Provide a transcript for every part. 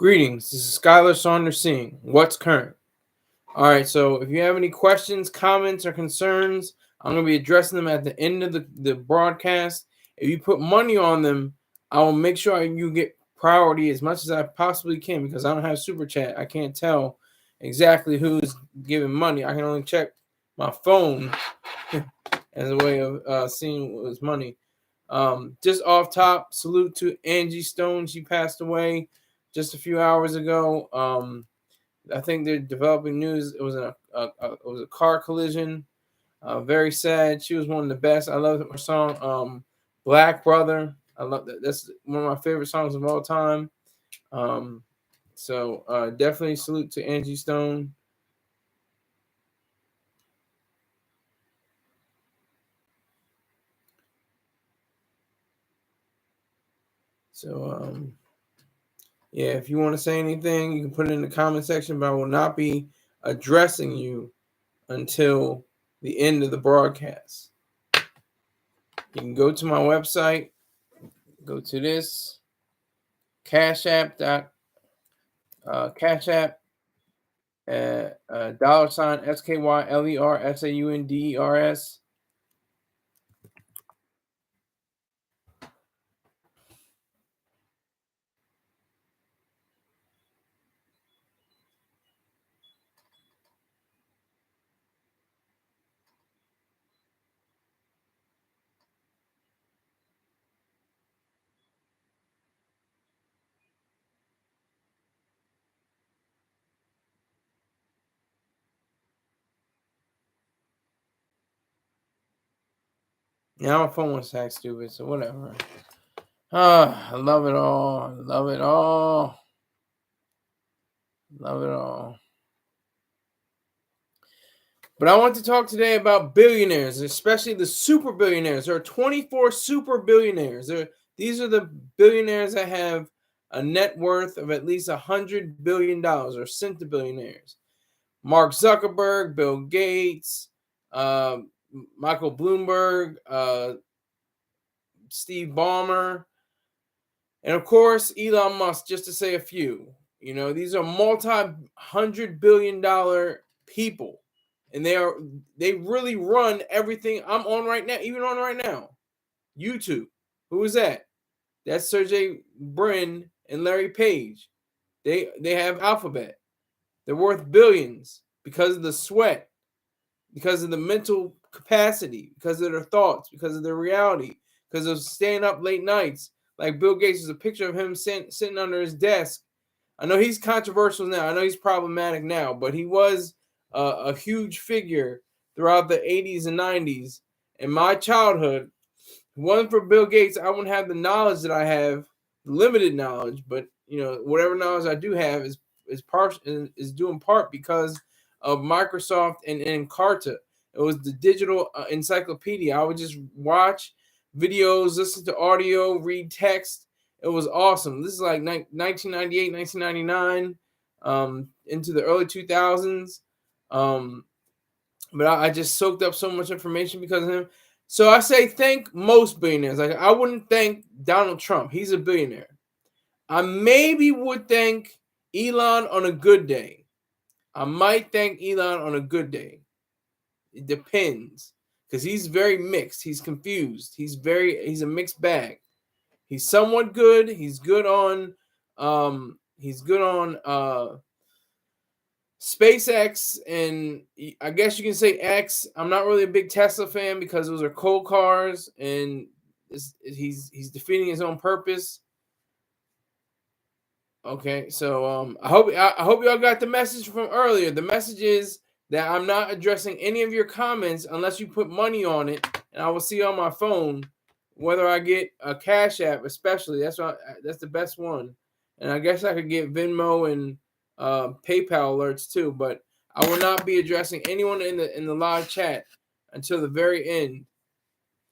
Greetings. This is Skyler Saunders seeing what's current. All right. So if you have any questions, comments, or concerns, I'm going to be addressing them at the end of the broadcast. If you put money on them, I will make sure you get priority as much as I possibly can because I don't have super chat. I can't tell exactly who's giving money. I can only check my phone as a way of seeing what was money. Just off top, salute to Angie Stone. She passed away just a few hours ago. I think they're developing news. It was a car collision. Very sad. She was one of the best. I love her song, Black Brother. I love that. That's one of my favorite songs of all time. So definitely salute to Angie Stone. So yeah, if you want to say anything, you can put it in the comment section, but I will not be addressing you until the end of the broadcast. You can go to my website, go to this Cash App, Cash App, $SkylerSaunders. Yeah, my phone was act stupid, so whatever. I love it all. Love it all. Love it all. But I want to talk today about billionaires, especially the super billionaires. There are 24 super billionaires. These are the billionaires that have a net worth of at least $100 billion or centibillionaires. Mark Zuckerberg, Bill Gates, Michael Bloomberg, Steve Ballmer, and of course, Elon Musk, just to say a few. You know, these are multi-$100 billion people. And they really run everything I'm on right now, even on right now. YouTube. Who is that? That's Sergey Brin and Larry Page. They have Alphabet. They're worth billions because of the sweat, because of the mental capacity, because of their thoughts, because of their reality, because of staying up late nights. Like Bill Gates, is a picture of him sitting under his desk. I know he's controversial now. I know he's problematic now, but he was a huge figure throughout the 80s and 90s. In my childhood, if it wasn't for Bill Gates, I wouldn't have the knowledge that I have, limited knowledge, but you know, whatever knowledge I do have is due in part because of Microsoft and Encarta. It was the digital encyclopedia. I would just watch videos, listen to audio, read text. It was awesome. This is like 1998, 1999, into the early 2000s. But I just soaked up so much information because of him. So I say thank most billionaires. Like I wouldn't thank Donald Trump. He's a billionaire. I maybe would thank Elon on a good day. I might thank Elon on a good day. It depends because he's very mixed. He's confused. He's a mixed bag. He's somewhat good. He's good on SpaceX, and I guess you can say X. I'm not really a big Tesla fan because those are coal cars, and he's defeating his own purpose. Okay, so I hope y'all got the message from earlier. The message is that I'm not addressing any of your comments unless you put money on it, and I will see on my phone whether I get a Cash App, especially. That's the best one, and I guess I could get Venmo and PayPal alerts too. But I will not be addressing anyone in the live chat until the very end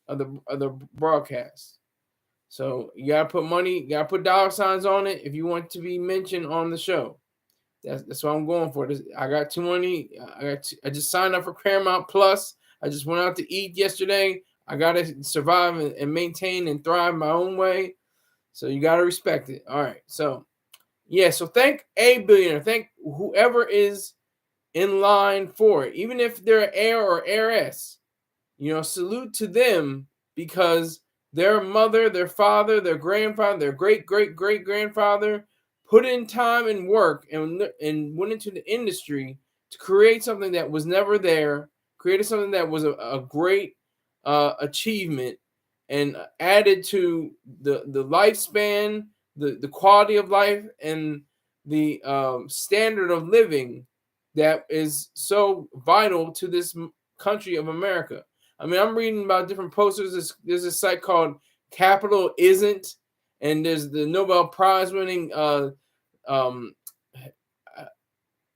of the broadcast. So you gotta put money, you gotta put dollar signs on it if you want to be mentioned on the show. That's what I'm going for. I got too many. I just signed up for Paramount Plus. I just went out to eat yesterday. I gotta survive and maintain and thrive my own way. So you gotta respect it. All right. So Yeah, so thank a billionaire. Thank whoever is in line for it, even if they're an heir or heiress. Salute to them, because their mother, their father, their grandfather, their great great great grandfather put in time and work and went into the industry to create something that was never there, created something that was a great achievement, and added to the lifespan, the quality of life, and the standard of living that is so vital to this country of America. I mean, I'm reading about different posters. There's a site called Capital Isn't, and there's the Nobel Prize winning um,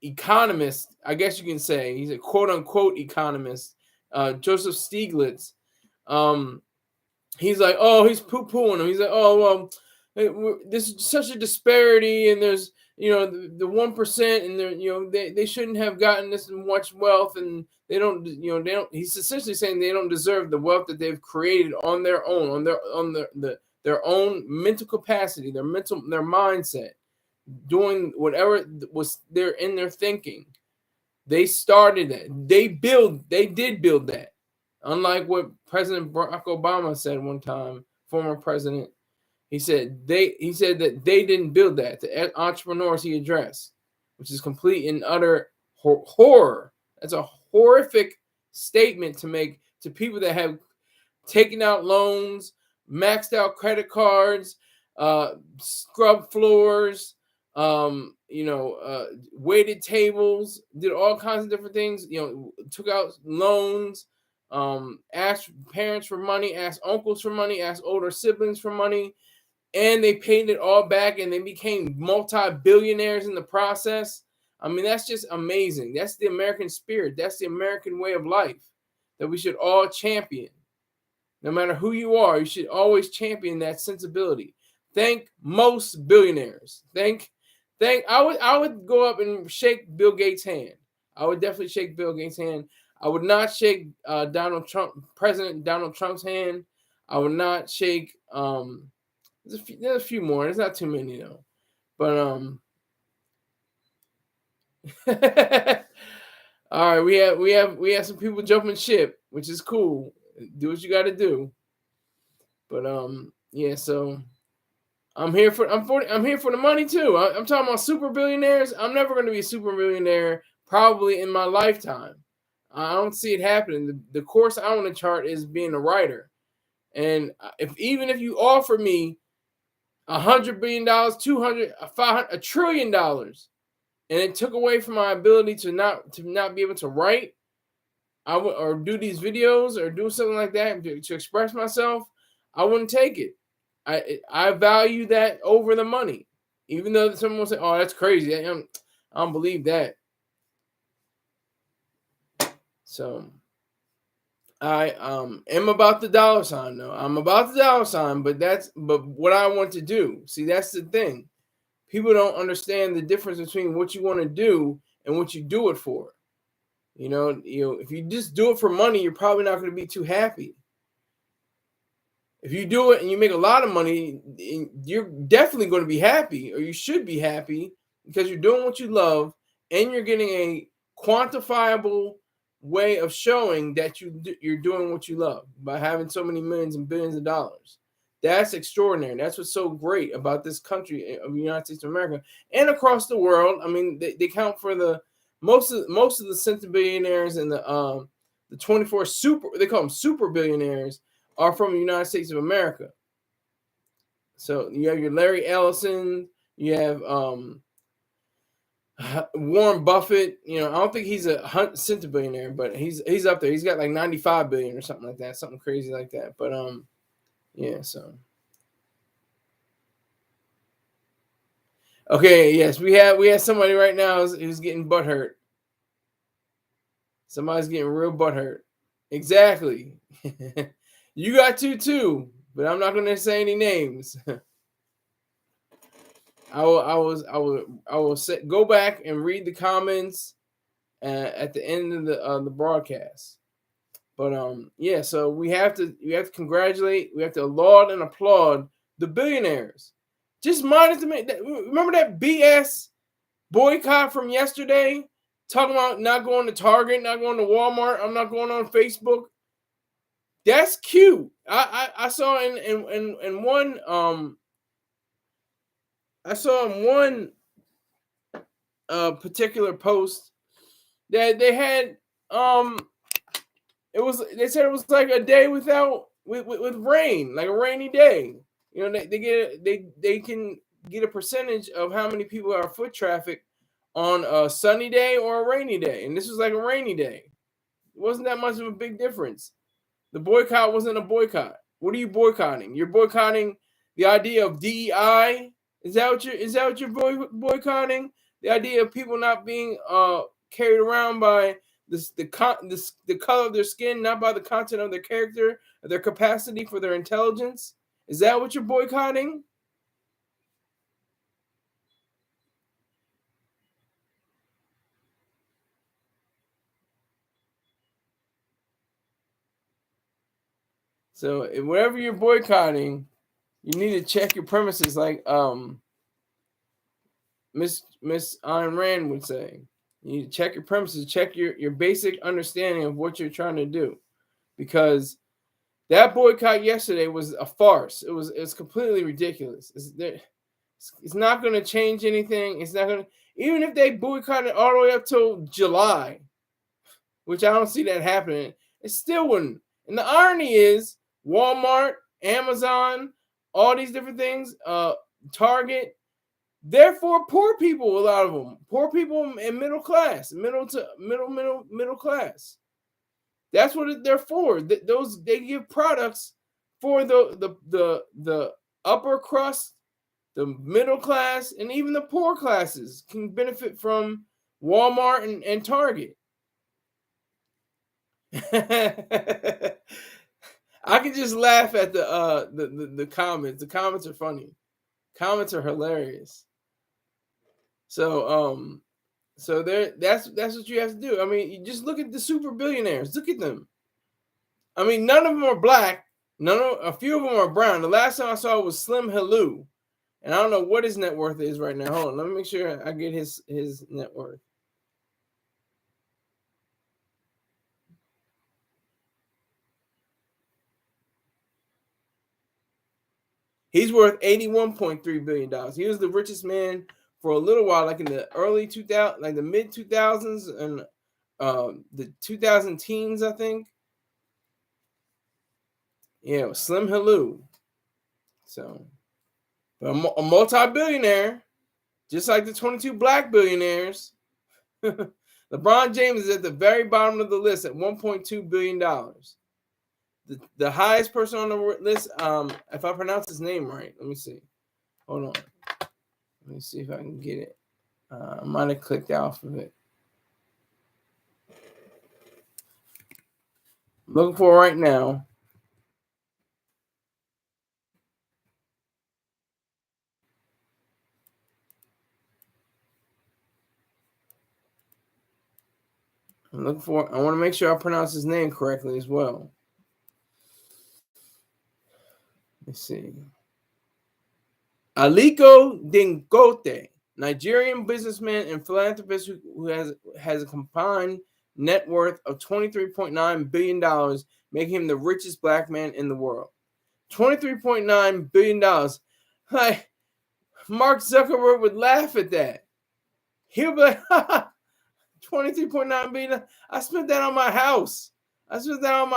economist, I guess you can say. He's a quote unquote economist, Joseph Stiglitz. He's like, oh, he's poo-pooing him. He's like, oh, well, this is such a disparity, and there's, the 1%, and they shouldn't have gotten this much wealth, and they don't. He's essentially saying they don't deserve the wealth that they've created on their own, on their own mental capacity, their mindset, doing whatever was there in their thinking. They started that. They did build that. Unlike what President Barack Obama said one time, former president, he said that they didn't build that. The entrepreneurs he addressed, which is complete and utter horror. That's a horrific statement to make to people that have taken out loans, maxed out credit cards, scrub floors, waited tables, did all kinds of different things. Took out loans, asked parents for money, asked uncles for money, asked older siblings for money, and they paid it all back, and they became multi-billionaires in the process. I mean, that's just amazing. That's the American spirit. That's the American way of life that we should all champion. No matter who you are, you should always champion that sensibility. Thank most billionaires. I would go up and shake Bill Gates' hand. I would definitely shake Bill Gates' hand. I would not shake President Donald Trump's hand. I would not shake there's a few more. There's not too many though. But all right, we have some people jumping ship, which is cool. Do what you got to do. But yeah, so I'm here for the money too. I'm talking about super billionaires. I'm never going to be a super billionaire probably in my lifetime. I don't see it happening. The course I want to chart is being a writer. And if you offer me $100 billion, 200, 500, $1 trillion, and it took away from my ability to not be able to write, I would, or do these videos or do something like that to express myself, I wouldn't take it. I value that over the money, even though someone will say, "Oh, that's crazy." I don't believe that. So I am about the dollar sign though. I'm about the dollar sign, but what I want to do. See, that's the thing. People don't understand the difference between what you want to do and what you do it for. If you just do it for money, you're probably not going to be too happy. If you do it and you make a lot of money, you're definitely going to be happy, or you should be happy, because you're doing what you love and you're getting a quantifiable way of showing that you're doing what you love by having so many millions and billions of dollars. That's extraordinary. That's what's so great about this country of the United States of America and across the world. I mean, they count for the most of the centibillionaires and the 24 they call them super billionaires are from the United States of America. So you have your Larry Ellison, you have Warren Buffett. I don't think he's a centibillionaire, but he's up there. He's got like 95 billion or something like that, something crazy like that. But yeah, so okay, yes, we have somebody right now who's getting butthurt. Somebody's getting real butthurt. Exactly. You got to too, but I'm not going to say any names. I will go back and read the comments at the end of the broadcast. But yeah, so we have to congratulate, we have to laud and applaud the billionaires. Just monitor me. Remember that BS boycott from yesterday? Talking about not going to Target, not going to Walmart. I'm not going on Facebook. That's cute. I saw in one I saw in one particular post that they had they said it was like a day without with rain, like a rainy day. You know, they can get a percentage of how many people are foot traffic on a sunny day or a rainy day, and this was like a rainy day. It wasn't that much of a big difference. The boycott wasn't a boycott. What are you boycotting? You're boycotting the idea of DEI. Is that what you're boycotting? The idea of people not being carried around by the color of their skin, not by the content of their character, or their capacity for their intelligence. Is that what you're boycotting? So whatever you're boycotting, you need to check your premises, like Miss Ayn Rand would say. You need to check your premises, check your basic understanding of what you're trying to do, because that boycott yesterday was a farce. It's completely ridiculous. It's not going to change anything. It's not going to, even if they boycott it all the way up till July, which I don't see that happening, it still wouldn't. And the irony is, Walmart, Amazon, all these different things, Target, they're for poor people. A lot of them, poor people in middle class, middle class. That's what they're for. They give products for the upper crust, the middle class, and even the poor classes can benefit from Walmart and Target. I can just laugh at the comments. The comments are funny. Comments are hilarious. So that's what you have to do. I mean, you just look at the super billionaires. Look at them. I mean, none of them are black. A few of them are brown. The last time I saw it was Slim Helou, and I don't know what his net worth is right now. Hold on, let me make sure I get his net worth. He's worth $81.3 billion. He was the richest man for a little while, like in the early 2000s, like the mid 2000s and the 2000 teens, I think. Yeah, Slim Helou. So, but a multi-billionaire, just like the 22 black billionaires. LeBron James is at the very bottom of the list at $1.2 billion. The highest person on the list, if I pronounce his name right, let me see. Hold on. Let me see if I can get it. I might have clicked off of it. I'm looking for it right now. I want to make sure I pronounce his name correctly as well. Let's see. Aliko Dangote, Nigerian businessman and philanthropist who has a combined net worth of $23.9 billion, making him the richest black man in the world. $23.9 billion. Like, Mark Zuckerberg would laugh at that. He'll be like, $23.9 billion. I spent that on my house. I spent that on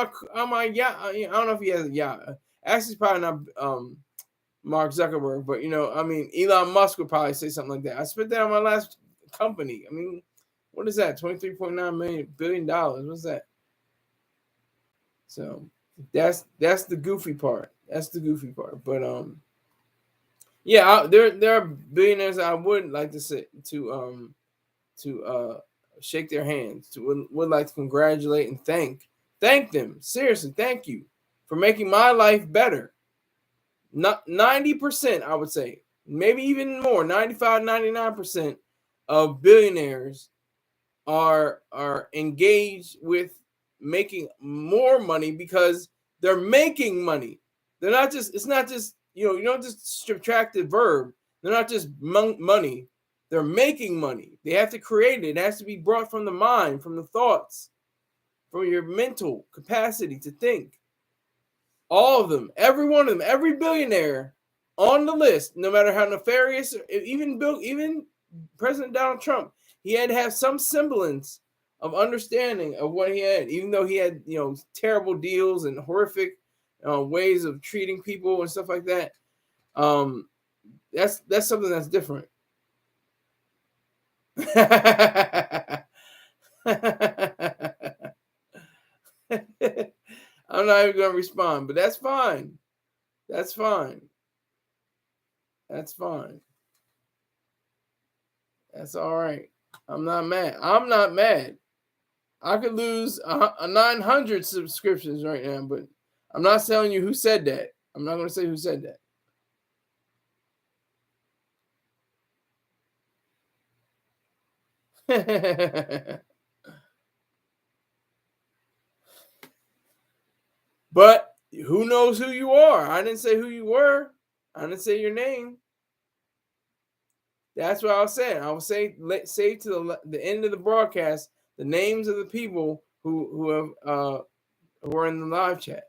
my yacht. I don't know if he has a yacht. Actually, probably not Mark Zuckerberg, but I mean, Elon Musk would probably say something like that. I spent that on my last company. I mean, what is that? $23.9 billion. What's that? So that's the goofy part. That's the goofy part. But yeah, there are billionaires I would like to say to shake their hands, would like to congratulate and thank them. Seriously, thank you for making my life better. Not 90%, I would say, maybe even more, 95, 99% of billionaires are engaged with making more money because they're making money. It's not just you don't just subtract the verb. They're not just money. They're making money. They have to create it. It has to be brought from the mind, from the thoughts, from your mental capacity to think. All of them, every one of them, every billionaire on the list, no matter how nefarious, even President Donald Trump, he had to have some semblance of understanding of what he had, even though he had, terrible deals and horrific ways of treating people and stuff like that. That's something that's different. I'm not even gonna respond, but that's fine. That's fine. That's fine. That's all right. I'm not mad. I'm not mad. I could lose 900 subscriptions right now, but I'm not telling you who said that. I'm not going to say who said that. But who knows who you are? I didn't say who you were. I didn't say your name. That's what I was saying. I will say to the end of the broadcast the names of the people who are in the live chat.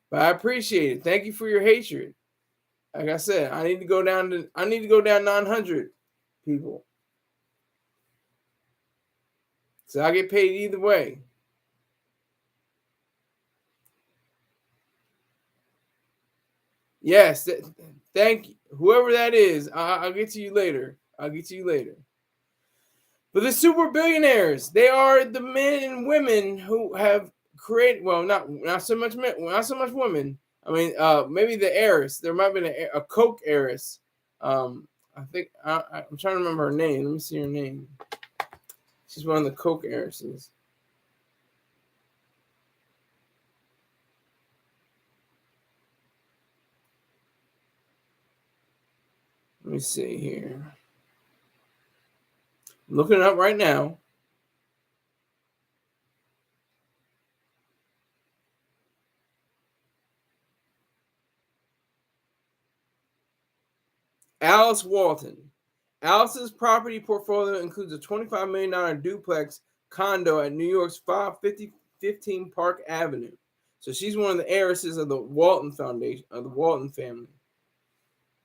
But I appreciate it. Thank you for your hatred. Like I said, I need to go down 900 people. So I get paid either way. Yes, thank you. Whoever that is, I'll get to you later. But the super billionaires, they are the men and women who have created. Well, not so much men, not so much women. I mean, maybe the heiress. There might have been a Coke heiress. I think I'm trying to remember her name. Let me see her name. She's one of the Coke heiresses. Let me see here. I'm looking it up right now. Alice Walton. Alice's property portfolio includes a $25 million duplex condo at New York's 515 Park Avenue. So she's one of the heiresses of the Walton Foundation, of the Walton family.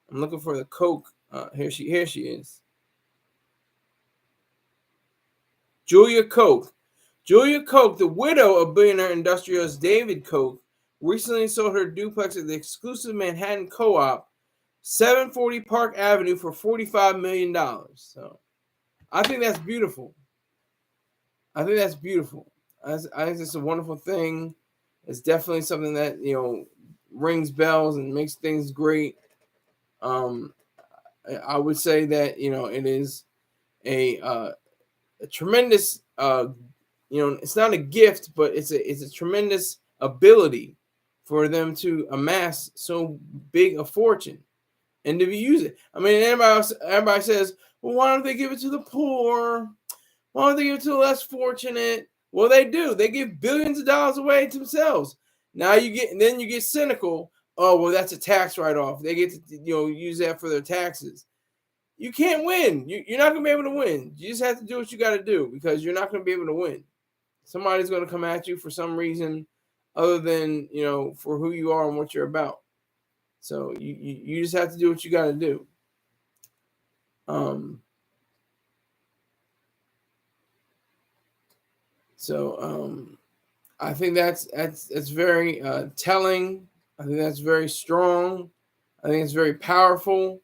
I'm looking for the Coke. Here she is. Julia Koch. Julia Koch, the widow of billionaire industrialist David Koch, recently sold her duplex at the exclusive Manhattan Co-op, 740 Park Avenue, for $45 million. So I think that's beautiful. I think it's a wonderful thing. It's definitely something that, rings bells and makes things great. I would say that, it is a tremendous, it's not a gift, but it's a tremendous ability for them to amass so big a fortune and to be used. I mean, everybody says, well, why don't they give it to the poor? Why don't they give it to the less fortunate? Well, they do. They give billions of dollars away to themselves. Now you get cynical. Oh, well, that's a tax write-off. They get to use that for their taxes. You can't win. You're not going to be able to win. You just have to do what you got to do, because you're not going to be able to win. Somebody's going to come at you for some reason other than, for who you are and what you're about. So you just have to do what you got to do. I think that's very telling. I think that's very strong. I think it's very powerful,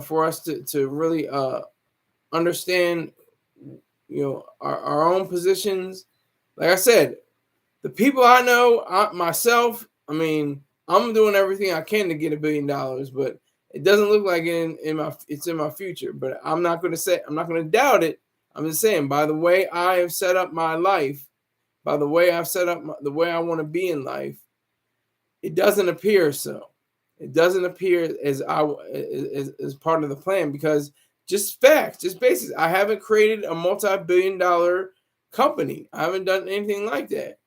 for us to really understand, our own positions. Like I said, the people I know, myself, I mean, I'm doing everything I can to get $1 billion, but it doesn't look like it's in my future. But I'm not going to doubt it. I'm just saying, by the way I have set up my life, by the way I've set up the way I want to be in life, it doesn't appear so. It doesn't appear as part of the plan, because just facts, just basics. I haven't created a multi-billion-dollar company. I haven't done anything like that.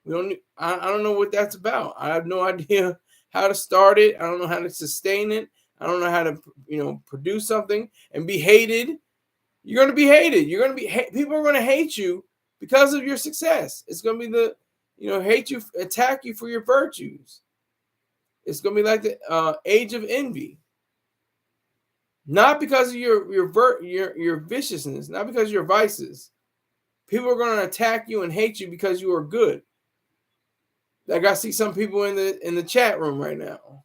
I don't know what that's about. I have no idea how to start it. I don't know how to sustain it. I don't know how to, produce something and be hated. You're going to be hated. You're going to be people are going to hate you because of your success. It's going to be hate you, attack you for your virtues. It's going to be like the age of envy. Not because of your viciousness, not because of your vices. People are going to attack you and hate you because you are good. Like I see some people in the chat room right now.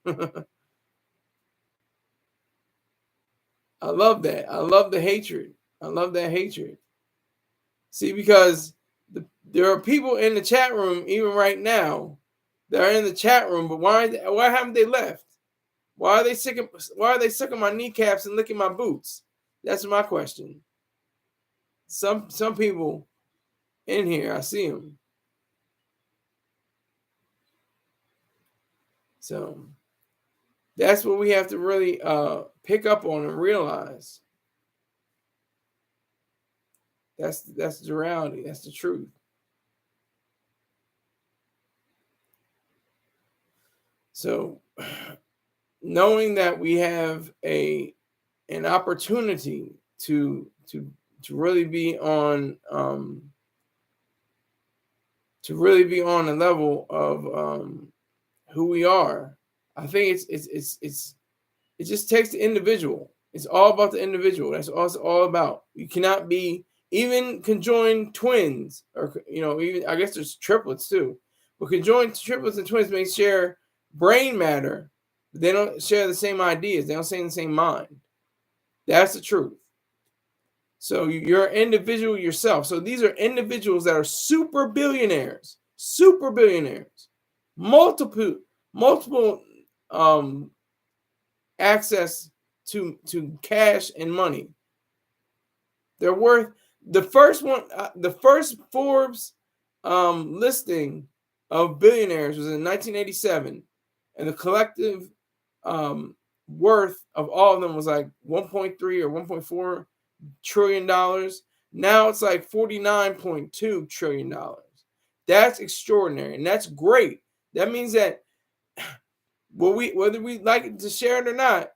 I love that. I love the hatred. I love that hatred. See, because there are people in the chat room even right now that are in the chat room, but why haven't they left? Why are they sucking my kneecaps and licking my boots? That's my question. Some people in here, I see them. So that's what we have to really pick up on and realize. That's the reality. That's the truth. So knowing that we have an opportunity to really be on a level of who we are, I think it just takes the individual. It's all about the individual. That's all it's all about. You cannot be even conjoined twins, or even I guess there's triplets too. But conjoined triplets and twins may share brain matter, but they don't share the same ideas. They don't share the same mind. That's the truth. So you're an individual yourself. So these are individuals that are super billionaires, multiple access to cash and money. They're worth the first Forbes listing of billionaires was in 1987, and the collective worth of all of them was like 1.3 or 1.4 trillion dollars. Now it's like 49.2 trillion dollars. That's extraordinary, and that's great. That means that whether we like to share it or not,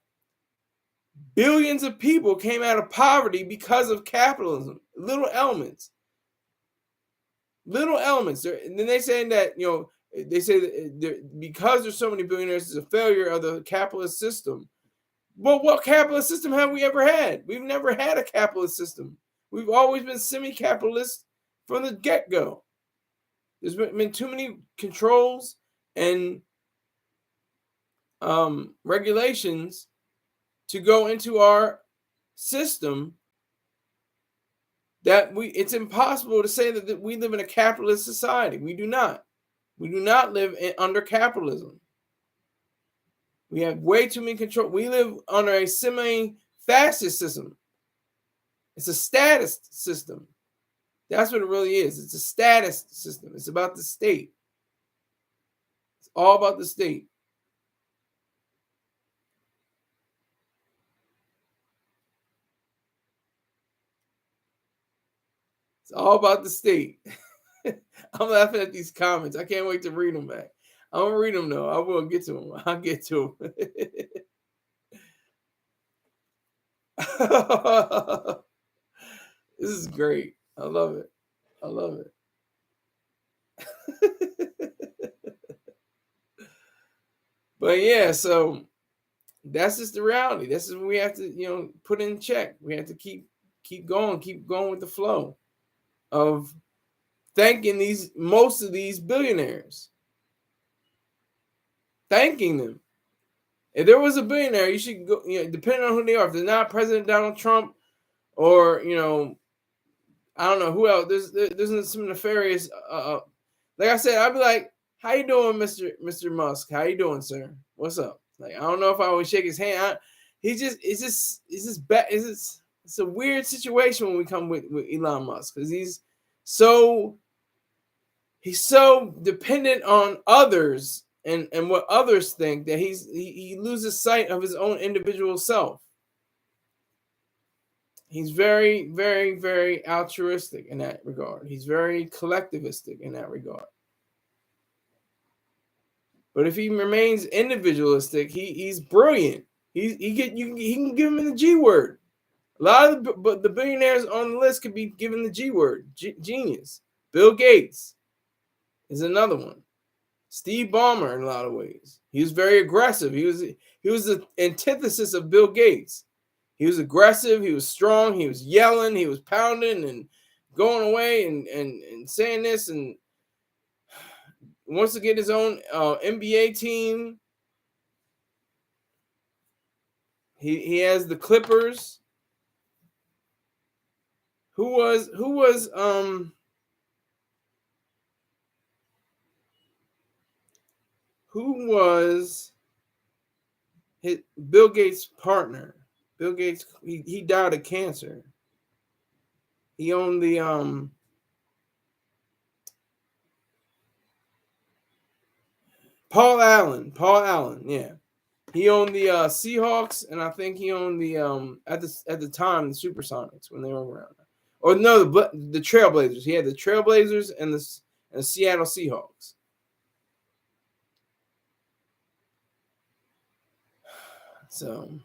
billions of people came out of poverty because of capitalism. Little elements. And then they saying that they say that because there's so many billionaires, it's a failure of the capitalist system. Well, what capitalist system have we ever had? We've never had a capitalist system. We've always been semi-capitalist from the get-go. There's been too many controls and regulations to go into our system that it's impossible to say that we live in a capitalist society. We do not. We do not live under capitalism. We have way too many control. We live under a semi-fascist system. It's a status system. That's what it really is. It's a status system. It's about the state. It's all about the state. It's all about the state. I'm laughing at these comments. I can't wait to read them back. I'm going to read them, though. I will get to them. I'll get to them. This is great. I love it. I love it. But yeah, so that's just the reality. This is what we have to, put in check. We have to keep going with the flow of thanking most of these billionaires. Thanking them. If there was a billionaire, you should go, depending on who they are. If they're not President Donald Trump or, I don't know who else. There's some nefarious. Like I said, I'd be like, "How you doing, Mr. Musk? How you doing, sir? What's up?" Like, I don't know if I would shake his hand. It's a weird situation when we come with Elon Musk, because he's so dependent on others and what others think that he loses sight of his own individual self. He's very, very, very altruistic in that regard. He's very collectivistic in that regard. But if he remains individualistic, he's brilliant. He can give him the G word. A lot of the billionaires on the list could be given the G word, genius. Bill Gates is another one. Steve Ballmer in a lot of ways. He was very aggressive. He was the antithesis of Bill Gates. He was aggressive. He was strong. He was yelling. He was pounding and going away and saying this, and wants to get his own NBA team. He has the Clippers. Who was his Bill Gates' partner? Bill Gates, he died of cancer. He owned the Paul Allen, yeah. He owned the Seahawks, and I think he owned the at the time the Supersonics when they were around. Or no, the Trailblazers. He had the Trailblazers and the Seattle Seahawks. So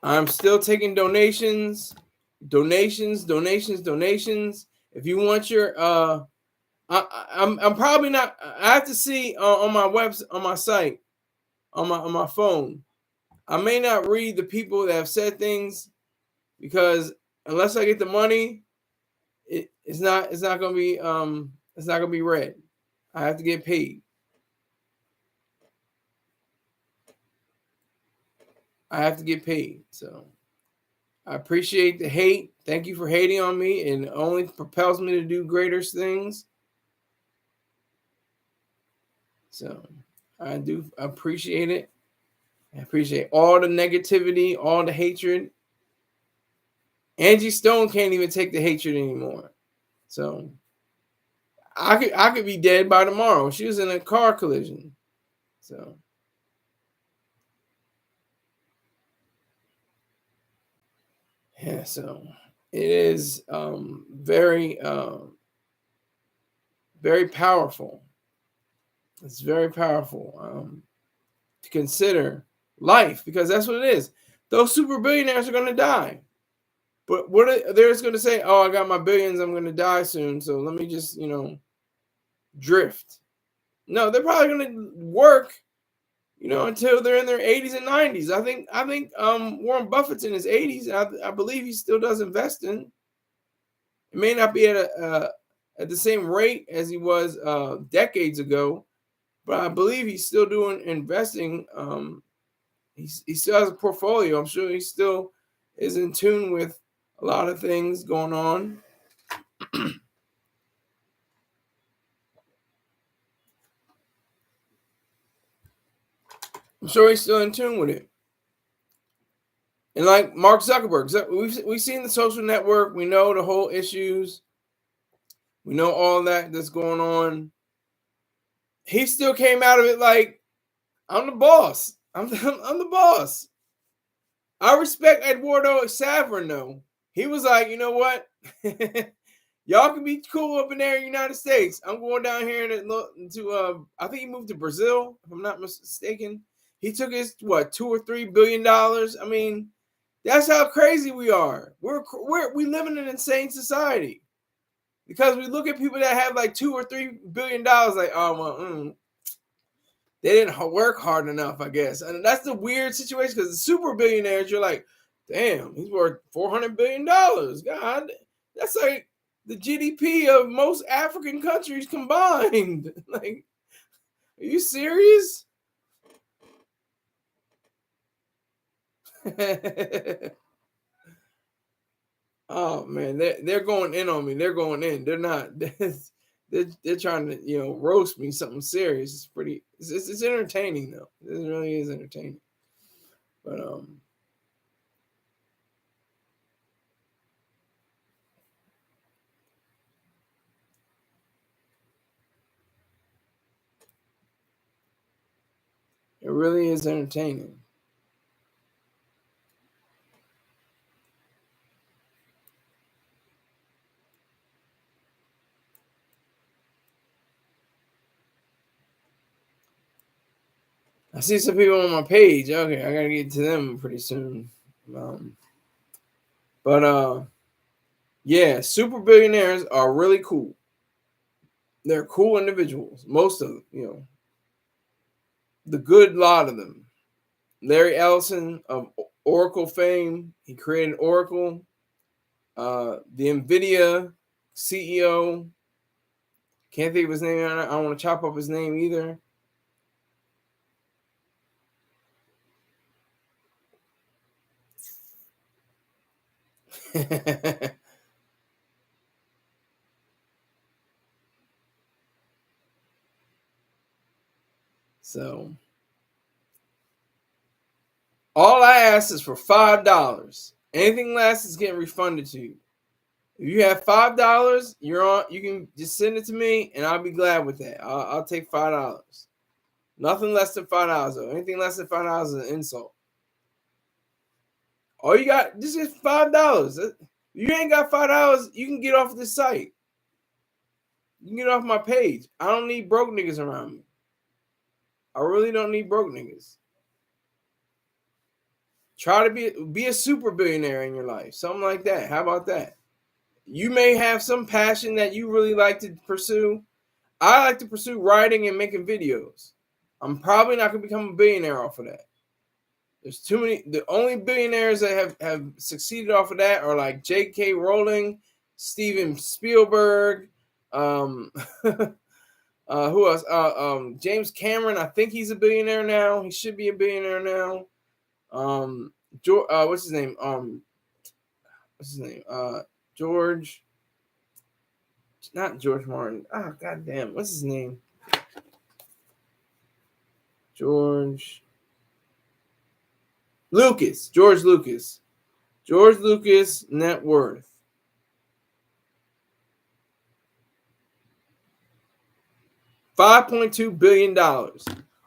I'm still taking donations. If you want your I'm probably not. I have to see on my site, on my phone. I may not read the people that have said things, because unless I get the money, it's not gonna be read. I have to get paid. So I appreciate the hate. Thank you for hating on me, and it only propels me to do greater things. So I do appreciate it. I appreciate all the negativity, all the hatred. Angie Stone can't even take the hatred anymore. So I could be dead by tomorrow. She was in a car collision. So yeah, so it is very very powerful. It's very powerful to consider life, because that's what it is. Those super billionaires are going to die. But they're just going to say, oh, I got my billions, I'm going to die soon, so let me just, drift. No, they're probably going to work, until they're in their 80s and 90s. I think Warren Buffett's in his 80s. I believe he still does investing. It may not be at the same rate as he was decades ago, but I believe he's still doing investing. He still has a portfolio. I'm sure he still is in tune with a lot of things going on. I'm sure he's still in tune with it. And like Mark Zuckerberg, we've seen the social network. We know the whole issues. We know all that's going on. He still came out of it like, I'm the boss. I'm the boss. I respect Eduardo Saverin, though. He was like, you know what? Y'all can be cool up in there in the United States. I'm going down here to I think he moved to Brazil, if I'm not mistaken. He took his $2 or $3 billion. I mean, that's how crazy we are. We live in an insane society, because we look at people that have like $2 or $3 billion, like, oh well, they didn't work hard enough, I guess. And that's the weird situation, because the super billionaires, you're like, damn, he's worth $400 billion. God, that's like the GDP of most African countries combined. Like, are you serious? Oh man, they're going in on me. They're going in. They're not. They're trying to roast me something serious. It's pretty. It's entertaining though. It really is entertaining. But it really is entertaining. I see some people on my page. Okay, I gotta get to them pretty soon. But yeah, super billionaires are really cool. They're cool individuals. Most of them, the good lot of them. Larry Ellison of Oracle fame. He created Oracle. The NVIDIA CEO. Can't think of his name. I don't want to chop up his name either. So all I ask is for $5. Anything less is getting refunded to you. If you have $5, you're on. You can just send it to me, and I'll be glad with that. I'll take $5. Nothing less than $5 though. Anything less than $5 is an insult. All you got just is $5. You ain't got $5, you can get off this site. You can get off my page. I don't need broke niggas around me. I really don't need broke niggas. Try to be a super billionaire in your life. Something like that. How about that? You may have some passion that you really like to pursue. I like to pursue writing and making videos. I'm probably not going to become a billionaire off of that. There's too many. The only billionaires that have succeeded off of that are like J.K. Rowling, Steven Spielberg, who else? James Cameron. I think he's a billionaire now. He should be a billionaire now. What's his name? George. Not George Martin. Oh, goddamn. What's his name? George Lucas. George Lucas. George Lucas net worth. $5.2 billion off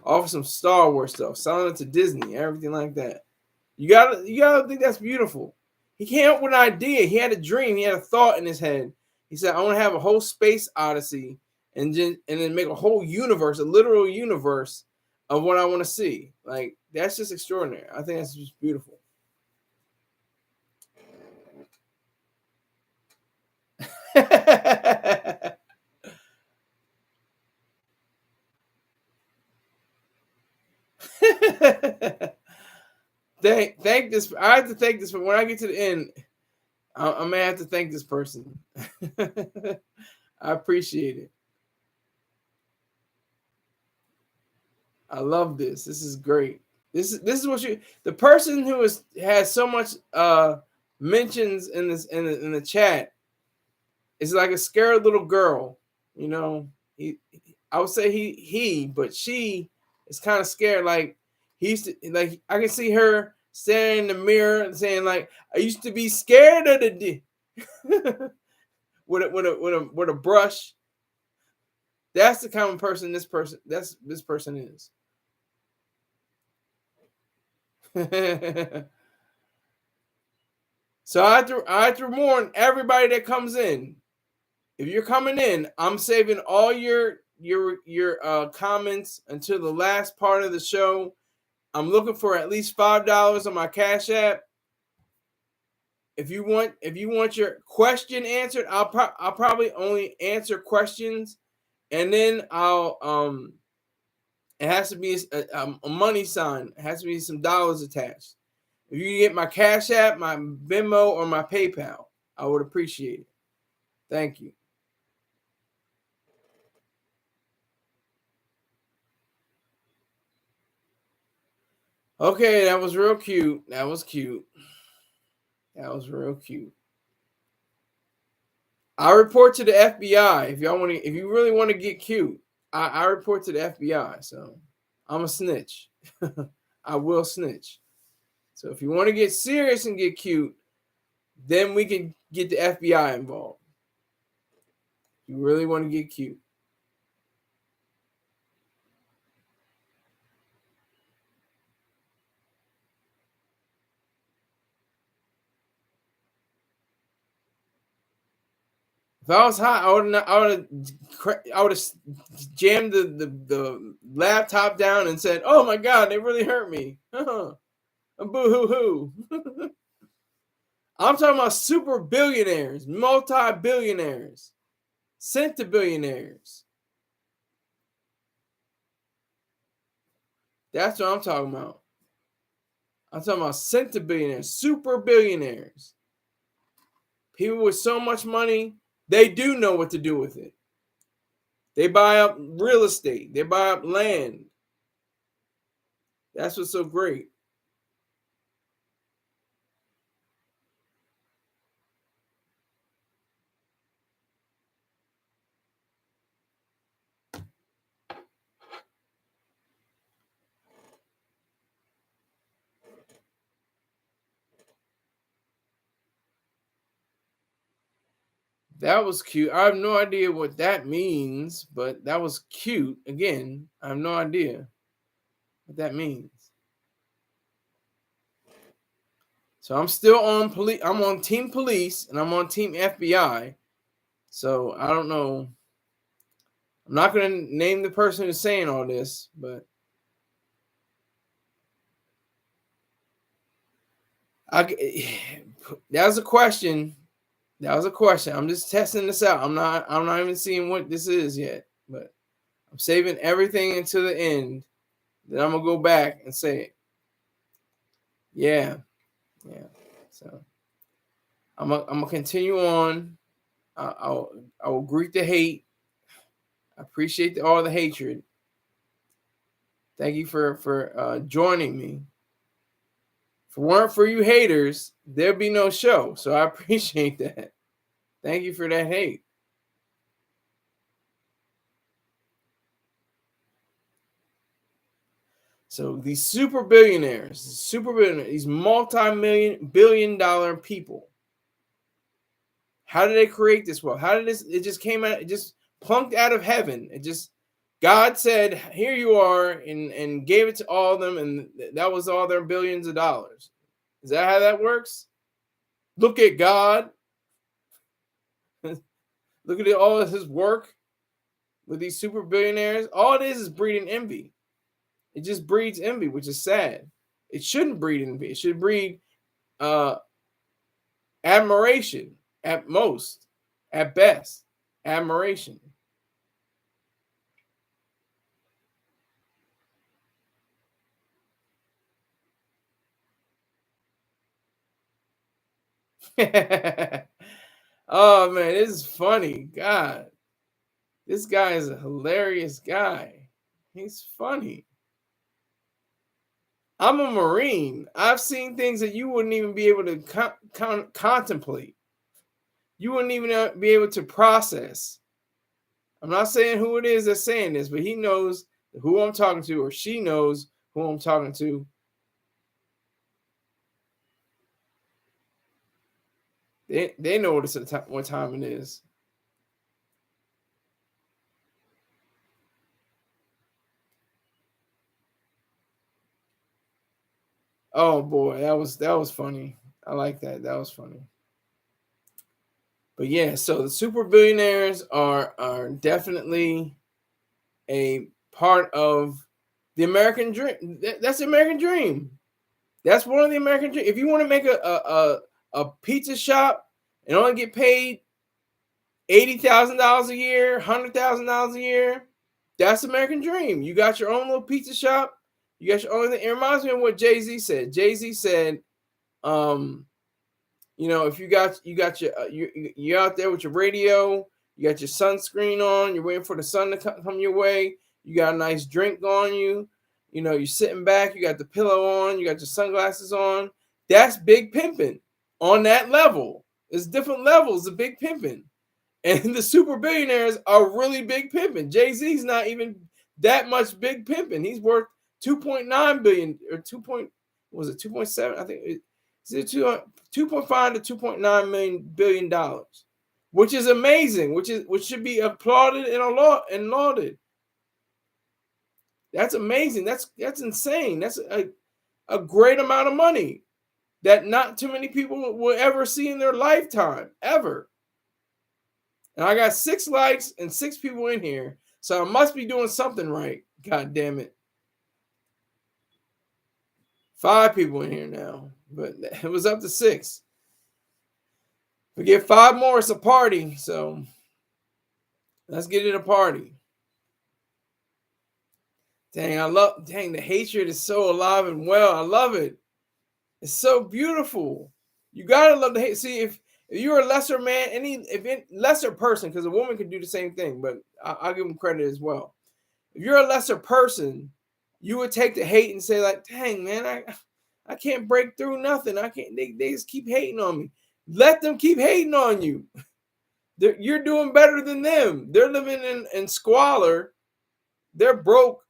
of some Star Wars stuff, selling it to Disney, everything like that. You gotta think that's beautiful. He came up with an idea. He had a dream. He had a thought in his head. He said, "I want to have a whole space odyssey and then make a whole universe, a literal universe of what I want to see." Like, that's just extraordinary. I think that's just beautiful. Thank this. I have to thank this, but when I get to the end, I may have to thank this person. I appreciate it. I love this. This is great. This is what the person who has so much mentions in the chat is like a scared little girl. I would say he, but she is kind of scared. Like like I can see her standing in the mirror and saying like, "I used to be scared of the with a brush." That's the kind of person this person is. So I have to warn everybody that comes in. If you're coming in, I'm saving all your comments until the last part of the show. I'm looking for at least $5 on my Cash App. If you want your question answered, I'll probably only answer questions, and then it has to be a money sign. It has to be some dollars attached. If you get my Cash App, my Venmo, or my PayPal, I would appreciate it. Thank you. Okay, that was real cute. That was cute. That was real cute. I report to the FBI if you really want to get cute. I report to the FBI, so I'm a snitch. I will snitch. So if you want to get serious and get cute, then we can get the FBI involved. You really want to get cute. If I was high, I would have jammed the laptop down and said, "Oh my God, they really hurt me." Boo hoo hoo. I'm talking about super billionaires, multi-billionaires, centibillionaires. That's what I'm talking about. I'm talking about centibillionaires, super billionaires. People with so much money, they do know what to do with it. They buy up real estate. They buy up land. That's what's so great. That was cute. I have no idea what that means, but that was cute. Again, I have no idea what that means. So I'm still on police. I'm on team police and I'm on team FBI. So I don't know. I'm not going to name the person who's saying all this, but that was a question. That was a question. I'm just testing this out. I'm not even seeing what this is yet, but I'm saving everything until the end. Then I'm gonna go back and say it. Yeah. So I'm gonna continue on. I will greet the hate. I appreciate all the hatred. Thank you for joining me. If it weren't for you haters, there'd be no show. So I appreciate that. Thank you for that hate. So these super billionaires, these multi-billion-dollar people, how did they create this wealth? How did this? It just came out. It just plunked out of heaven. It just God said, "Here you are," and gave it to all of them, and that was all their billions of dollars. Is that how that works? Look at God. Look at all of his work with these super billionaires. All it is breeding envy. It just breeds envy, which is sad. It shouldn't breed envy. It should breed admiration at most, at best, admiration. Oh man, this is funny. God, this guy is a hilarious guy. He's funny. I'm a Marine. I've seen things that you wouldn't even be able to contemplate. You wouldn't even be able to process. I'm not saying who it is that's saying this, but he knows who I'm talking to, or she knows who I'm talking to. They know what time it is. Oh boy, that was funny. I like that. That was funny. But yeah, so the super billionaires are definitely a part of the American dream. That's the American dream. That's one of the American dream. If you want to make a pizza shop and only get paid $80,000 a year, $100,000 a year, that's American dream. You got your own little pizza shop. You got your own thing. It reminds me of what Jay-Z said. Jay-Z said, you know, if you got your you're out there with your radio, you got your sunscreen on, you're waiting for the sun to come your way, you got a nice drink on you, you know, you're sitting back, you got the pillow on, you got your sunglasses on. That's big pimping. On that level, there's different levels of big pimping, and the super billionaires are really big pimping. Jay-Z's not even that much big pimping. He's worth 2.9 billion or 2.7? I think it's 2.5 to 2.9 billion dollars, which is amazing, which should be applauded and lauded. That's amazing. That's insane. That's a great amount of money that not too many people will ever see in their lifetime, ever. And I got 6 likes and 6 people in here. So I must be doing something right. God damn it. 5 people in here now. But it was up to 6. If we get 5 more, it's a party. So let's get it a party. Dang, the hatred is so alive and well. I love it. It's so beautiful. You gotta love the hate. See, if you're a lesser man, lesser person, because a woman can do the same thing, but I'll give them credit as well. If you're a lesser person, you would take the hate and say, like, dang, man, I can't break through nothing. I can't, they just keep hating on me. Let them keep hating on you. You're doing better than them. They're living in squalor. They're broke,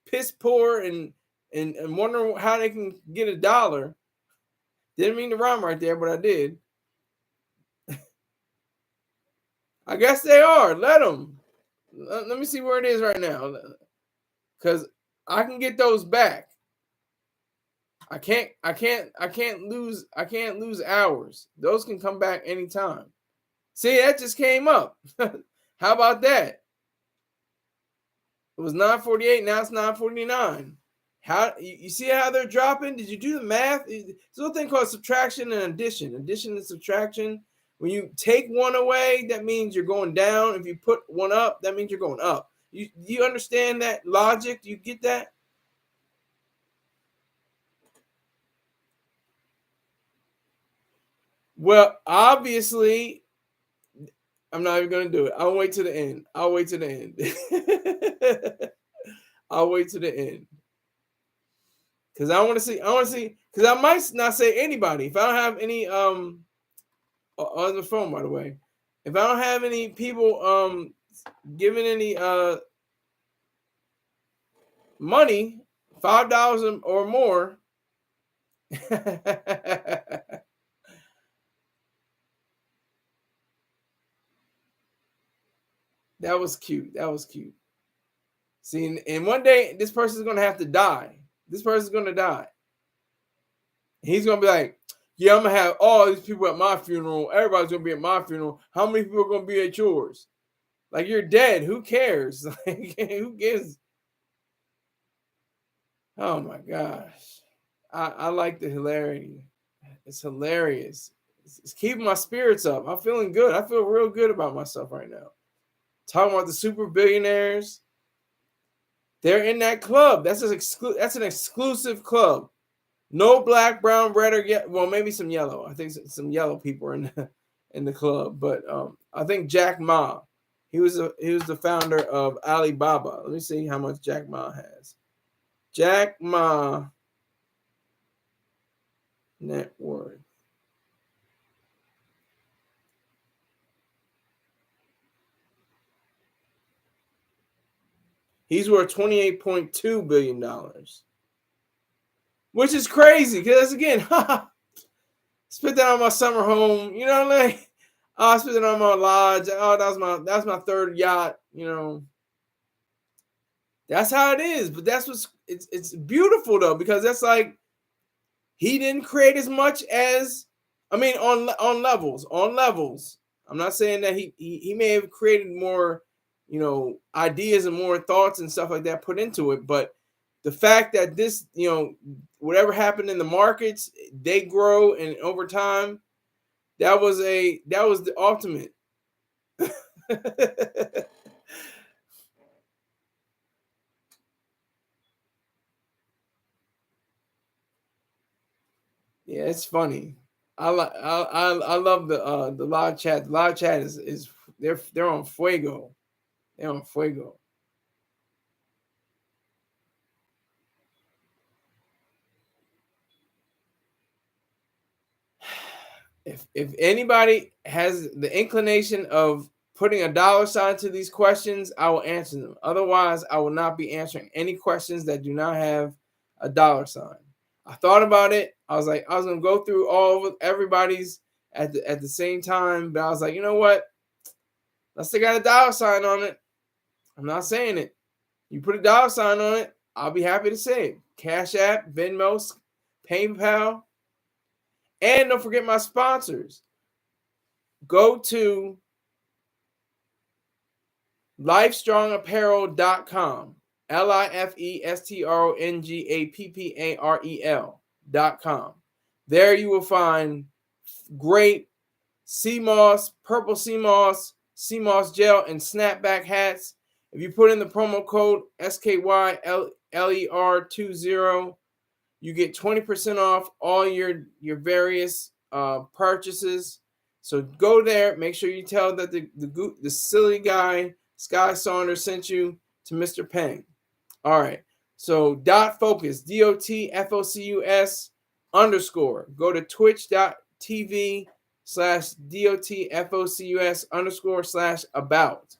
piss poor, and wondering how they can get $1. Didn't mean to rhyme right there, but I did. I guess they are. Let them. Let me see where it is right now, because I can get those back. I can't lose hours. Those can come back anytime. See, that just came up. How about that? It was 9:48. Now it's 9:49. How you see how they're dropping? Did you do the math? There's a thing called subtraction and addition. Addition and subtraction. When you take one away, that means you're going down. If you put one up, that means you're going up. You understand that logic? Do you get that? Well, obviously, I'm not even going to do it. I'll wait to the end. I'll wait to the end. I'll wait to the end. Because I want to see, because I might not say anybody. If I don't have any, on the phone, by the way, if I don't have any people giving any money, $5 or more, that was cute. That was cute. See, and one day this person's gonna have to die. This person's gonna die. He's gonna be like, yeah, I'm gonna have all these people at my funeral. Everybody's gonna be at my funeral. How many people are gonna be at yours? Like, you're dead. Who cares? Like, who gives? Oh my gosh. I like the hilarity. It's hilarious. It's keeping my spirits up. I'm feeling good. I feel real good about myself right now. Talking about the super billionaires. They're in that club. That's an exclusive club. No black, brown, red, or yet. Well, maybe some yellow. I think some yellow people are in the club. But I think Jack Ma, he was the founder of Alibaba. Let me see how much Jack Ma has. Jack Ma net worth. He's worth $28.2 billion. Which is crazy, because again, spent that on my summer home. You know what I mean? I spent it on my lodge. Oh, that's my third yacht. You know, that's how it is. But that's it's beautiful though, because that's like, he didn't create as much as, I mean, on levels. I'm not saying that he may have created more, you know, ideas and more thoughts and stuff like that put into it, but the fact that this, you know, whatever happened in the markets, they grow, and over time, that was the ultimate. Yeah, it's funny. I love the live chat. The live chat is they're on fuego. They're on fuego. If anybody has the inclination of putting a dollar sign to these questions, I will answer them. Otherwise, I will not be answering any questions that do not have a dollar sign. I thought about it. I was like, I was gonna go through all of everybody's at the same time, but I was like, you know what? Unless they got a dollar sign on it, I'm not saying it. You put a dollar sign on it, I'll be happy to say it. Cash App, Venmo, PayPal, and don't forget my sponsors. Go to LifeStrongApparel.com. LIFESTRONGAPPAREL.com. There you will find great sea moss, purple sea moss gel, and snapback hats. If you put in the promo code SKYLER20, you get 20% off all your various purchases. So go there. Make sure you tell that the silly guy SkySaunders sent you to Mr. Peng. All right. So .focus, DOTFOCUS _ Go to twitch.tv/DOTFOCUS _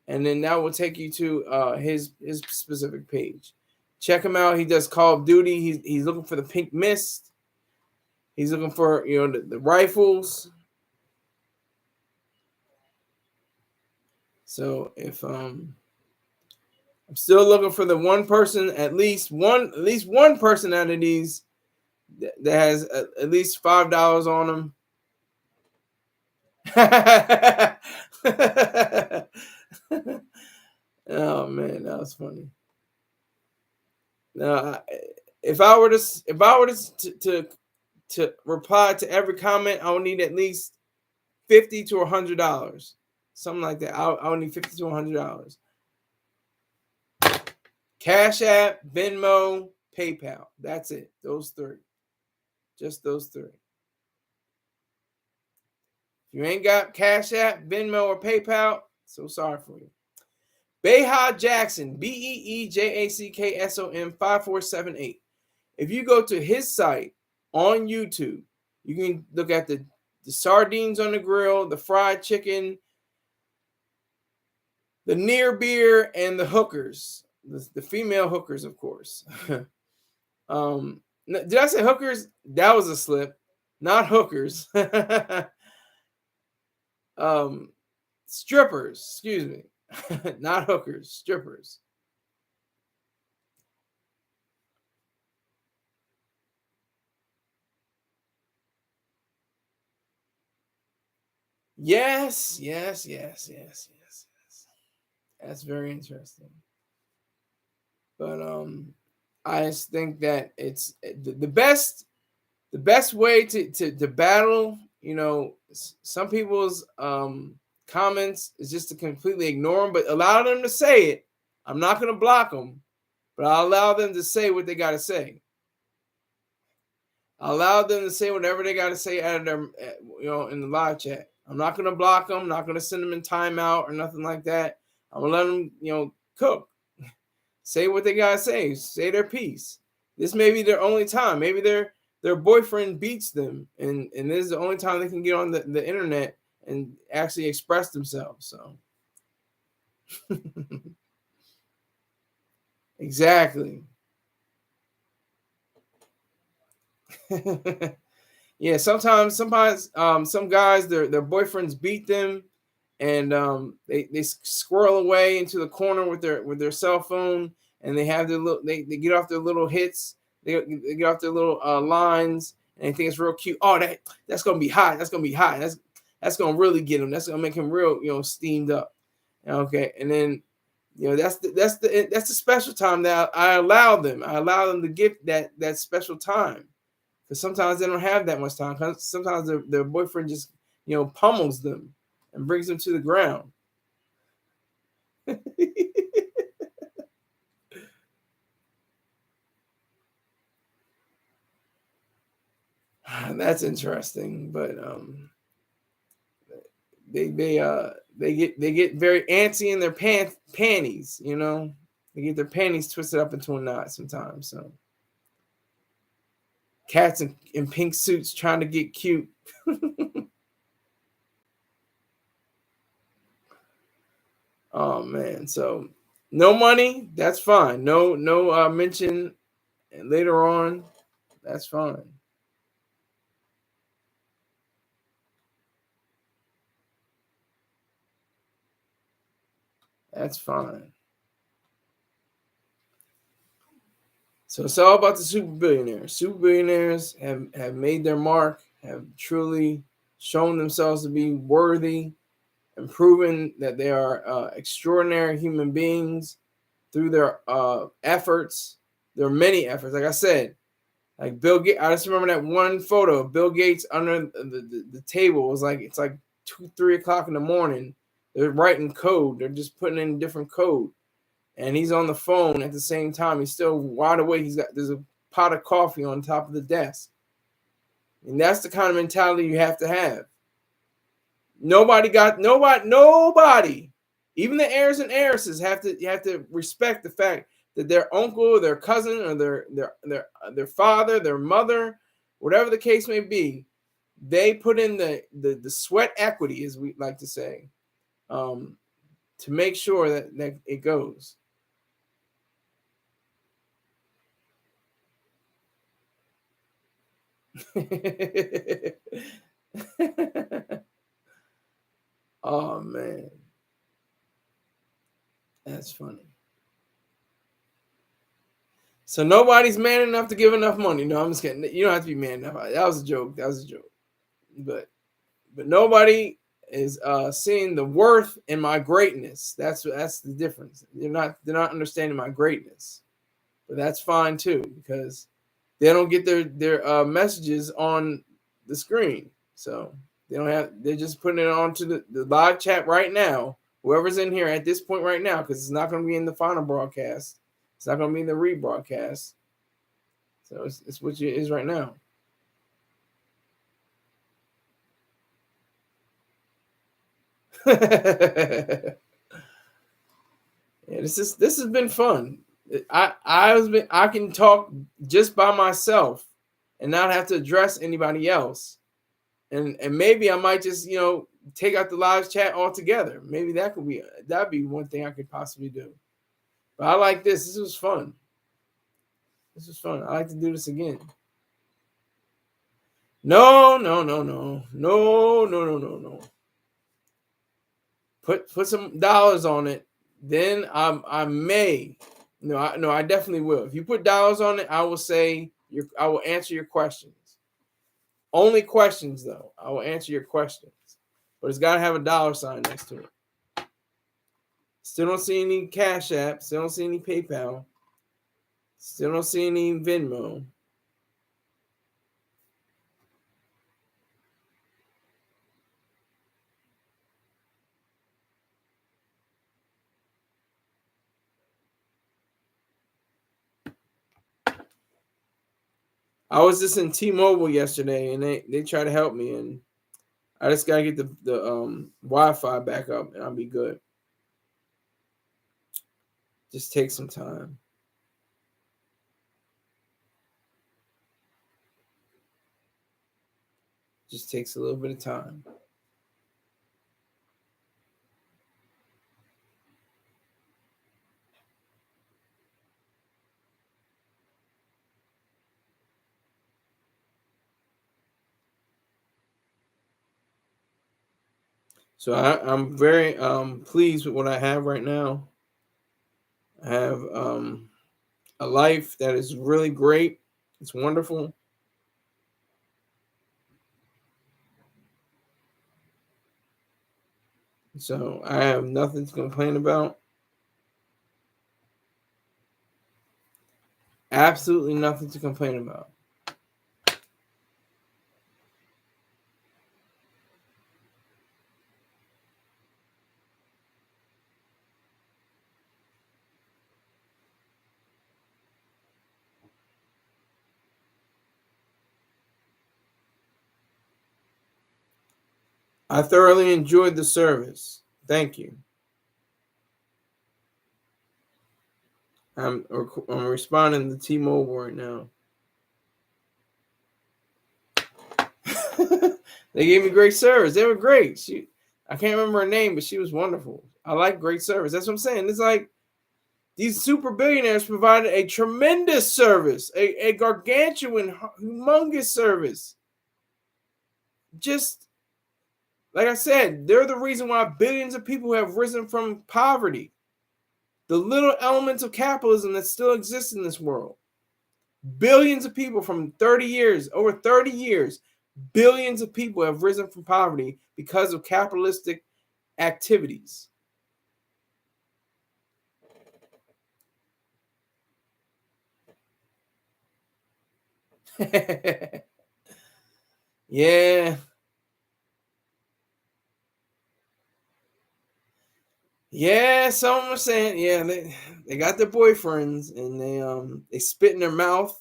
and then that will take you to his specific page. Check him out. He does Call of Duty. He's looking for the pink mist. He's looking for the rifles. So if I'm still looking for the one person, at least one person out of these that has at least $5 on them. Oh man, that was funny. Now, if I were to reply to every comment, I would need at least $50 to $100, something like that. I would need $50 to $100. Cash App, Venmo, PayPal. That's it. Those three. Just those three. If you ain't got Cash App, Venmo, or PayPal, so sorry for you. Beha Jackson, BEEJACKSON 5478. If you go to his site on YouTube, you can look at the sardines on the grill, the fried chicken, the near beer, and the hookers. The female hookers, of course. Did I say hookers? That was a slip. Not hookers. Strippers, excuse me. Not hookers, strippers. Yes. That's very interesting. But I just think that it's the best way to battle, some people's comments is just to completely ignore them, but allow them to say it. I'm not going to block them, but I'll allow them to say what they got to say. I'll allow them to say whatever they got to say out of their, in the live chat. I'm not going to block them. I'm not going to send them in timeout or nothing like that. I'm going to let them, cook. Say what they got to say. Say their piece. This may be their only time. Maybe their boyfriend beats them, and this is the only time they can get on the internet and actually express themselves. So exactly. Yeah, sometimes some guys, their boyfriends beat them, and they squirrel away into the corner with their cell phone, and they have their little they get off their little hits, they get off their little lines, and they think it's real cute. Oh, that's gonna be hot. That's gonna be hot. That's gonna really get him. That's gonna make him real, steamed up. Okay, and then that's the special time that I allow them. I allow them to get that special time, because sometimes they don't have that much time. Sometimes their boyfriend just pummels them and brings them to the ground. That's interesting, but they get very antsy in their panties. They get their panties twisted up into a knot sometimes. So cats in pink suits trying to get cute. Oh man, so no money, that's fine. No mention later on, that's fine. That's fine. So it's all about the super billionaires. Super billionaires have made their mark, have truly shown themselves to be worthy and proven that they are extraordinary human beings through their efforts. There are many efforts. Like I said, like Bill Gates. I just remember that one photo of Bill Gates under the table. It was like, it's like 2, 3 o'clock in the morning. They're writing code. They're just putting in different code. And he's on the phone at the same time. He's still wide awake. There's a pot of coffee on top of the desk. And that's the kind of mentality you have to have. Nobody, even the heirs and heiresses have to respect the fact that their uncle, their cousin, or their father, their mother, whatever the case may be, they put in the sweat equity, as we like to say, to make sure that it goes. Oh man, that's funny. So nobody's man enough to give enough money. No, I'm just kidding. You don't have to be man enough. That was a joke. But nobody is seeing the worth in my greatness. That's the difference. They're not understanding my greatness. But that's fine too, because they don't get their messages on the screen. So they're just putting it onto the live chat right now. Whoever's in here at this point right now, because it's not going to be in the final broadcast. It's not going to be in the rebroadcast. So it's what it is right now. Yeah, this has been fun. I can talk just by myself and not have to address anybody else. And maybe I might just, take out the live chat altogether. Maybe that'd be one thing I could possibly do. But I like this. This was fun. I like to do this again. No. Put some dollars on it. Then I may. No, I definitely will. If you put dollars on it, I will say I will answer your questions. Only questions though. I will answer your questions. But it's got to have a dollar sign next to it. Still don't see any Cash App. Still don't see any PayPal. Still don't see any Venmo. I was just in T-Mobile yesterday, and they tried to help me, and I just gotta get the Wi-Fi back up, and I'll be good. Just take some time. Just takes a little bit of time. So I'm very pleased with what I have right now. I have a life that is really great. It's wonderful. So I have nothing to complain about. Absolutely nothing to complain about. I thoroughly enjoyed the service. Thank you. I'm responding to T-Mobile right now. They gave me great service. They were great. I can't remember her name, but she was wonderful. I like great service. That's what I'm saying. It's like these super billionaires provided a tremendous service, a gargantuan, humongous service. Just like I said, they're the reason why billions of people have risen from poverty. The little elements of capitalism that still exist in this world. Billions of people from 30 years, over 30 years, billions of people have risen from poverty because of capitalistic activities. Yeah. Yeah, someone was saying, yeah, they got their boyfriends and they spit in their mouth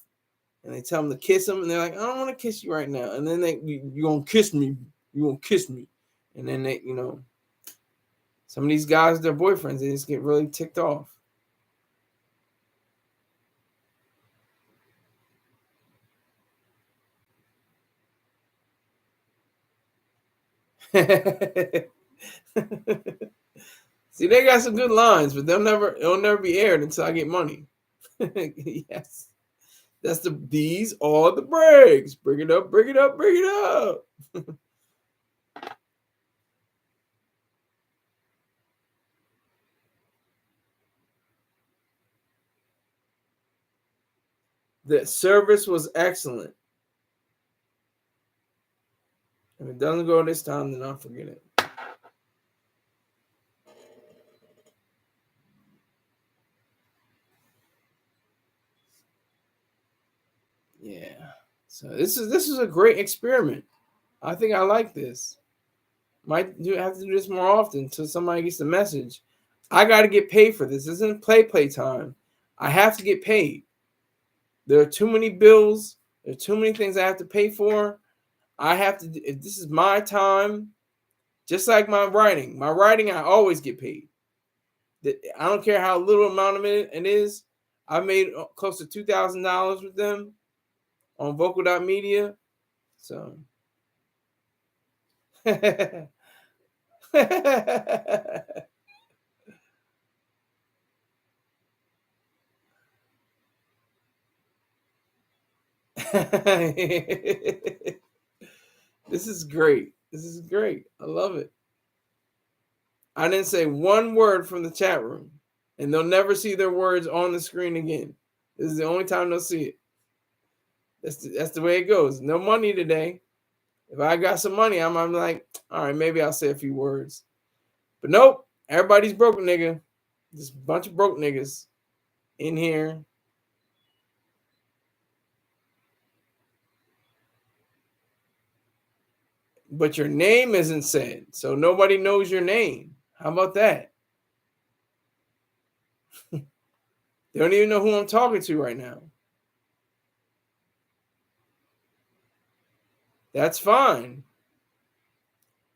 and they tell them to kiss them and they're like, I don't want to kiss you right now. And then you gonna kiss me, you gonna kiss me. And then they, some of these guys, their boyfriends, they just get really ticked off. See, they got some good lines, but it'll never be aired until I get money. Yes. That's these are the breaks. Bring it up, bring it up, bring it up. The service was excellent. If it doesn't go this time, then I'll forget it. Yeah. So this is a great experiment. I think I like this. Might have to do this more often until somebody gets the message. I got to get paid for this. This isn't play time. I have to get paid. There are too many bills. There are too many things I have to pay for. I have to. If this is my time, just like my writing. My writing, I always get paid. I don't care how little amount of it is. I made close to $2,000 with them on vocal.media. So. This is great. This is great. I love it. I didn't say one word from the chat room, and they'll never see their words on the screen again. This is the only time they'll see it. That's the way it goes. No money today. If I got some money, I'm like, all right, maybe I'll say a few words. But nope, everybody's broke, nigga. Just a bunch of broke niggas in here. But your name isn't said, so nobody knows your name. How about that? They don't even know who I'm talking to right now. That's fine.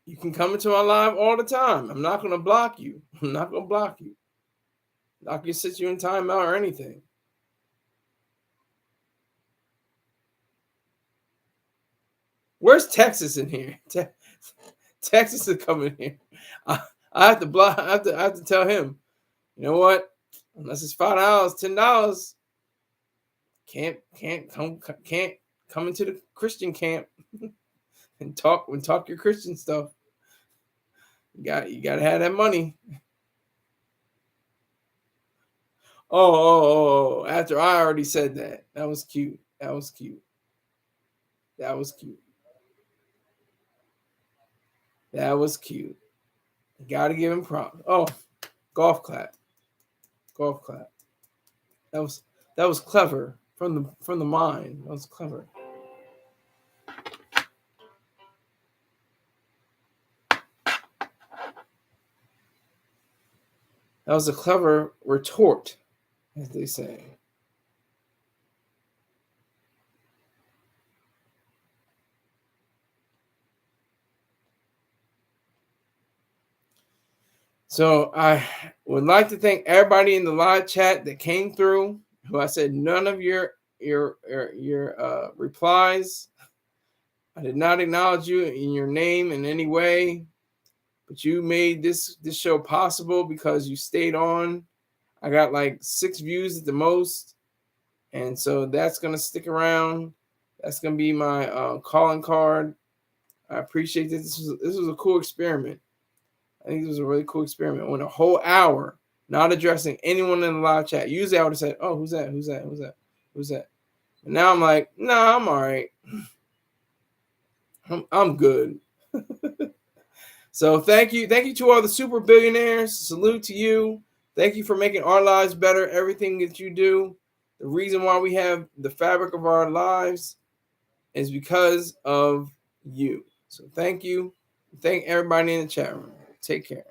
You can come into my live all the time. I'm not going to block you. I'm not going to block you. I'm not going to sit you in timeout or anything. Where's Texas in here? Texas is coming here. I have to block. I have to tell him. You know what? Unless it's $5, $10, can't come into the Christian camp and talk your Christian stuff. You got to have that money. Oh, after I already said that. That was cute. That was cute. That was cute. That was cute. Got to give him props. Oh, golf clap. Golf clap. That was clever from the mind. That was clever. That was a clever retort, as they say. So I would like to thank everybody in the live chat that came through. Who I said none of your replies. I did not acknowledge you in your name in any way, but you made this show possible because you stayed on. I got like 6 views at the most, and so that's gonna stick around. That's gonna be my calling card. I appreciate this. This was a cool experiment. I think this was a really cool experiment. Went a whole hour not addressing anyone in the live chat. Usually I would have said, "Oh, who's that? Who's that? Who's that? Who's that?" And now I'm like, "Nah, I'm all right. I'm good." So thank you to all the super billionaires. Salute to you. Thank you for making our lives better. Everything that you do. The reason why we have the fabric of our lives is because of you. So thank you. Thank everybody in the chat room. Take care.